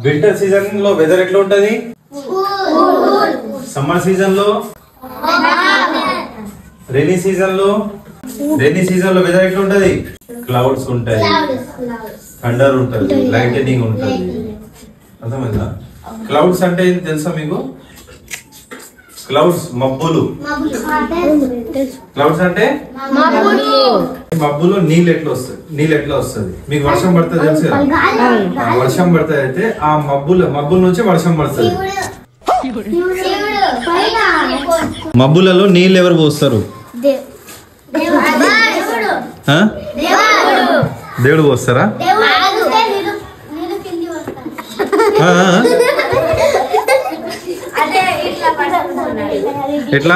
Winter season లో weather ఎట్లా ఉంటది? సమ్మర్ సీజన్ లో, రైనీ సీజన్ లో వెదర్ ఎట్లా ఉంటది? క్లౌడ్స్ ఉంటాయి, థండర్ ఉంటది, లైటనింగ్ ఉంటది. అర్థమైందా? క్లౌడ్స్ అంటే ఏం తెలుసా మీకు? క్లౌడ్స్ మబ్బులు. క్లౌడ్స్ అంటే మబ్బులో నీళ్ళు ఎట్లా వస్తుంది? మీకు వర్షం పడుతుంది తెలుసు కదా? వర్షం పడుతుంది అయితే ఆ మబ్బుల నుంచి వర్షం పడుతుంది. మబ్బులలో నీళ్ళు ఎవరు పోస్తారు? దేవుడు పోస్తారా? ఎట్లా?